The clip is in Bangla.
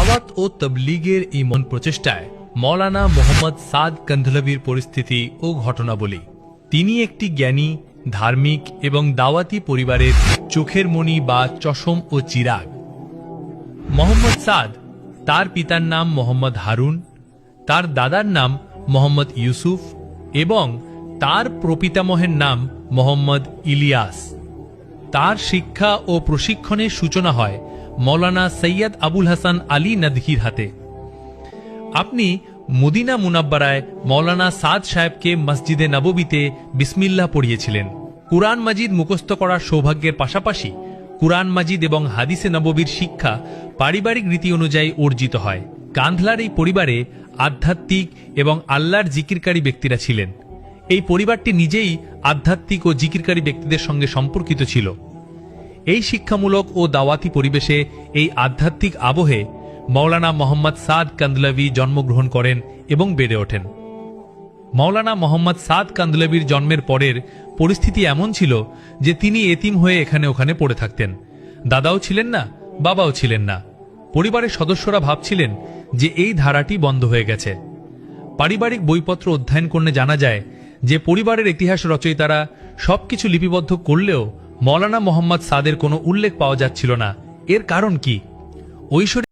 দাওয়াত ও তবলিগের এই মন প্রচেষ্টায় মৌলানা মোহাম্মদ সাদ কান্ধলভির পরিস্থিতি ও ঘটনাবলী। তিনি একটি জ্ঞানী, ধার্মিক এবং দাওয়াতি পরিবারের চোখের মণি বা চশম ও চিরাগ। মোহাম্মদ সাদ, তার পিতার নাম মোহাম্মদ হারুন, তার দাদার নাম মোহাম্মদ ইউসুফ এবং তার প্রপিতামহের নাম মোহাম্মদ ইলিয়াস। তার শিক্ষা ও প্রশিক্ষণের সূচনা হয় মৌলানা সৈয়দ আবুল হাসান আলী নদভীর হাতে। আপনি মদিনা মুনাব্বারায় মৌলানা সাদ সাহেবকে মসজিদে নববীতে বিসমিল্লাহ পড়িয়েছিলেন। কুরআন মাজিদ মুখস্থ করার সৌভাগ্যের পাশাপাশি কুরআন মাজিদ এবং হাদিসে নববীর শিক্ষা পারিবারিক রীতি অনুযায়ী অর্জিত হয়। কান্ধলার এই পরিবারে আধ্যাত্মিক এবং আল্লাহর জিকিরকারী ব্যক্তিরা ছিলেন। এই পরিবারটি নিজেই আধ্যাত্মিক ও জিকিরকারী ব্যক্তিদের সঙ্গে সম্পর্কিত ছিল। এই শিক্ষামূলক ও দাওয়াতি পরিবেশে, এই আধ্যাত্মিক আবহে মৌলানা মোহাম্মদ সাদ কান্ধলভি জন্মগ্রহণ করেন এবং বেড়ে ওঠেন। মৌলানা মোহাম্মদ সাদ কান্ধলভির জন্মের পরের পরিস্থিতি এমন ছিল যে তিনি এতিম হয়ে এখানে ওখানে পড়ে থাকতেন। দাদাও ছিলেন না, বাবাও ছিলেন না। পরিবারের সদস্যরা ভাবছিলেন যে এই ধারাটি বন্ধ হয়ে গেছে। পারিবারিক বইপত্র অধ্যয়ন করলে জানা যায় যে পরিবারের ইতিহাস রচয়িতারা সবকিছু লিপিবদ্ধ করলেও মৌলানা মোহাম্মদ সাদের কোনো উল্লেখ পাওয়া যাচ্ছিল না। এর কারণ কি? ঐশ্বরিক